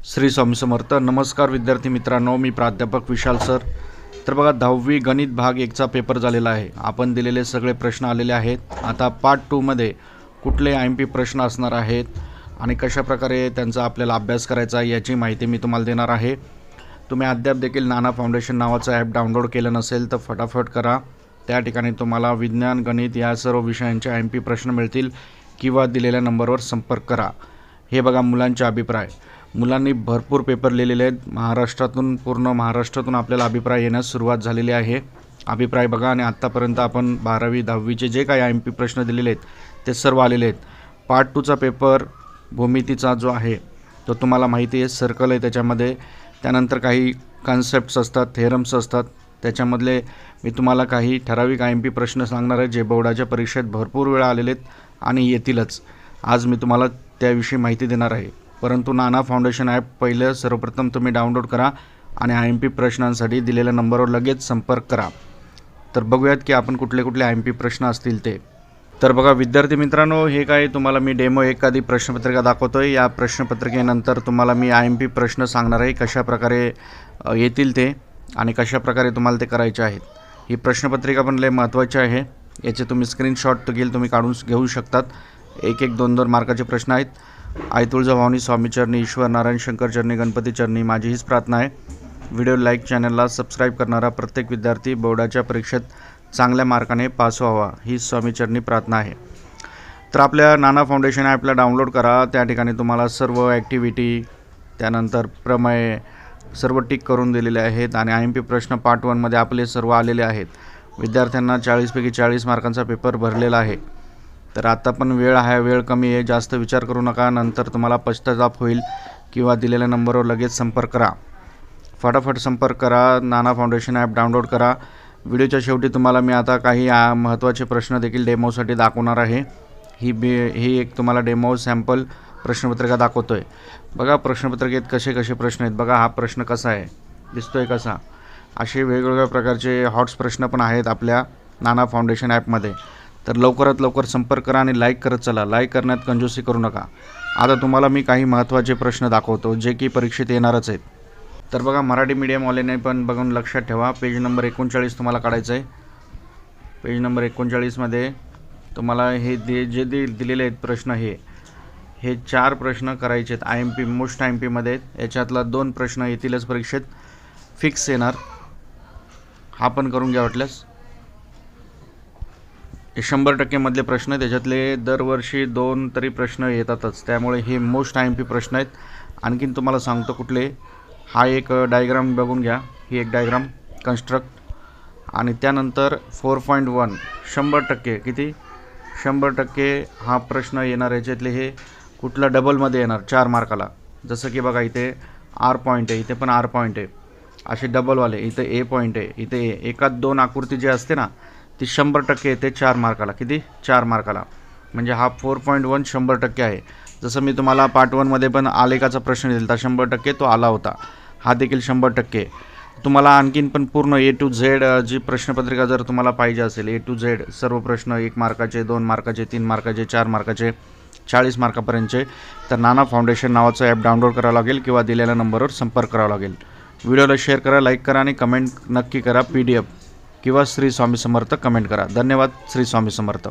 श्री स्वामी समर्थ. नमस्कार विद्यार्थी मित्रांनो, मी प्राध्यापक विशाल सर. तर बघा 10वी गणित भाग 1चा पेपर झालेला आहे. आपण दिलेले सगळे प्रश्न आलेले आहेत. आता पार्ट 2 मध्ये कुठले IMP प्रश्न असणार आहेत आणि कशा प्रकारे त्यांचा आपल्याला अभ्यास करायचा याची माहिती मी तुम्हाला देणार आहे. तुम्ही अद्याप देखील नाना फाउंडेशन नावाचं ॲप डाउनलोड केलं नसेल तर फटाफट करा. त्या ठिकाणी तुम्हाला विज्ञान, गणित या सर्व विषयांचे IMP प्रश्न मिळतील किंवा दिलेल्या नंबरवर संपर्क करा. हे बघा मुलांचे अभिप्राय. मुलांनी भरपूर पेपर लिहिलेले आहेत. पूर्ण महाराष्ट्रातून आपल्याला अभिप्राय येण्यास सुरुवात झालेली आहे. अभिप्राय बघा आणि आत्तापर्यंत आपण 12वी 10वीचे जे काही IMP प्रश्न दिलेले आहेत ते सर्व आलेले आहेत. पार्ट 2चा पेपर भूमितीचा जो आहे तो तुम्हाला माहिती आहे, सर्कल आहे त्याच्यामध्ये. त्यानंतर काही कन्सेप्ट्स असतात, थेरम्स असतात. त्याच्यामधले मी तुम्हाला काही ठराविक IMP प्रश्न सांगणार आहे जे बोर्डाच्या परीक्षेत भरपूर वेळा आलेले आहेत आणि येतीलच. आज मी तुम्हाला त्याविषयी माहिती देणार आहे. परंतु नाना फाउंडेशन ॲप पहिलं सर्वप्रथम तुम्ही डाउनलोड करा आणि IMP प्रश्नांसाठी दिलेल्या नंबरवर लगेच संपर्क करा. तर बघूयात की आपण कुठले कुठले IMP प्रश्न असतील ते. तर बघा विद्यार्थी मित्रांनो, हे काय तुम्हाला मी डेमो एखादी प्रश्नपत्रिका दाखवतोय. या प्रश्नपत्रिकेनंतर तुम्हाला मी IMP प्रश्न सांगणार आहे कशा प्रकारे येतील ते आणि कशा प्रकारे तुम्हाला ते करायचे आहेत. ही प्रश्नपत्रिका पण लय महत्त्वाची आहे. याचे तुम्ही स्क्रीनशॉट तुम्ही काढून घेऊ शकतात. 1-1, 2-2 मार्काचे प्रश्न आहेत. आई तुळजाभवानी, स्वामी चरणी, ईश्वर नारायण शंकर चरणी, गणपती चरणी माझी हीच प्रार्थना आहे. व्हिडिओ लाईक, चॅनलला सबस्क्राईब करणारा प्रत्येक विद्यार्थी बोर्डाच्या परीक्षेत चांगल्या मार्काने पास व्हावा ही स्वामी चरणी प्रार्थना आहे. तर आपल्या नाना फाउंडेशन ॲपला डाउनलोड करा. त्या ठिकाणी तुम्हाला सर्व ॲक्टिव्हिटी, त्यानंतर प्रमेय सर्व टिक करून दिलेले आहेत आणि IMP प्रश्न पार्ट 1 मध्ये आपले सर्व आलेले आहेत. विद्यार्थ्यांना 40 पैकी 40 मार्कांचा पेपर भरलेला आहे. तर आता पण वेळ कमी आहे. जास्त विचार करू नका, नंतर तुम्हाला पश्चाताप होईल. किंवा दिलेल्या नंबरवर लगेच संपर्क करा. फटाफट संपर्क करा. नाना फाउंडेशन ॲप डाउनलोड करा. व्हिडिओच्या शेवटी तुम्हाला मी आता काही महत्त्वाचे प्रश्न देखील डेमोसाठी दाखवणार आहे. ही एक तुम्हाला डेमो सॅम्पल प्रश्नपत्रिका दाखवतोय. बघा प्रश्नपत्रिकेत कसे प्रश्न आहेत. बघा हा प्रश्न कसा आहे, दिसतोय कसा. असे वेगवेगळ्या प्रकारचे हॉट्स प्रश्न पण आहेत आपल्या नाना फाउंडेशन ॲपमध्ये. तर लवकरात लवकर संपर्क करा आणि लाईक करत चला. लाईक करण्यात कंजूसी करू नका. आता तुम्हाला मी काही महत्त्वाचे प्रश्न दाखवतो जे की परीक्षेत येणारच आहेत. तर बघा मराठी मीडियमवाल्याने पण बघून लक्षात ठेवा. पेज नंबर 39 तुम्हाला काढायचं आहे. पेज नंबर 39मध्ये तुम्हाला हे दिलेले आहेत प्रश्न हे 4 प्रश्न करायचे आहेत. IMP मोस्ट IMPमध्ये याच्यातला 2 प्रश्न येतीलच परीक्षेत, फिक्स येणार. हा पण करून घ्या वाटल्यास. हे 100% मधले प्रश्न, त्याच्यातले दरवर्षी 2 तरी प्रश्न येतातच. त्यामुळे हे मोस्ट IMP प्रश्न आहेत. आणखीन तुम्हाला सांगतो कुठले. हा एक डायग्राम बघून घ्या. ही एक डायग्राम कन्स्ट्रक्ट. आणि त्यानंतर 4.1 100% किती 100% हा प्रश्न येणार. याच्यातले हे कुठला डबलमध्ये येणार 4 मार्काला. जसं की बघा इथे R पॉईंट आहे, इथे पण R पॉईंट आहे. असे डबलवाले इथे A पॉईंट आहे, इथे एकात 2 आकृती जी असते ना ती 100% येते 4 मार्काला. किती 4 मार्काला. म्हणजे हा 4.1 100% आहे. जसं मी तुम्हाला पार्ट 1 मध्ये पण आलेखाचा प्रश्न दिला होता, 100% तो आला होता. हा देखील 100%. तुम्हाला आणखीन पण पूर्ण A to Z जी प्रश्नपत्रिका जर तुम्हाला पाहिजे असेल, A to Z सर्व प्रश्न 1 मार्काचे, 2 मार्काचे, 3 मार्काचे, 4 मार्काचे, 40 मार्कापर्यंतचे, तर नाना फाउंडेशन नावाचं ॲप डाउनलोड करावं लागेल किंवा दिलेल्या नंबरवर संपर्क करावा लागेल. व्हिडिओला शेअर करा, लाईक करा आणि कमेंट नक्की करा. PDF किंवा श्री स्वामी समर्थ कमेंट करा. धन्यवाद. श्री स्वामी समर्थ.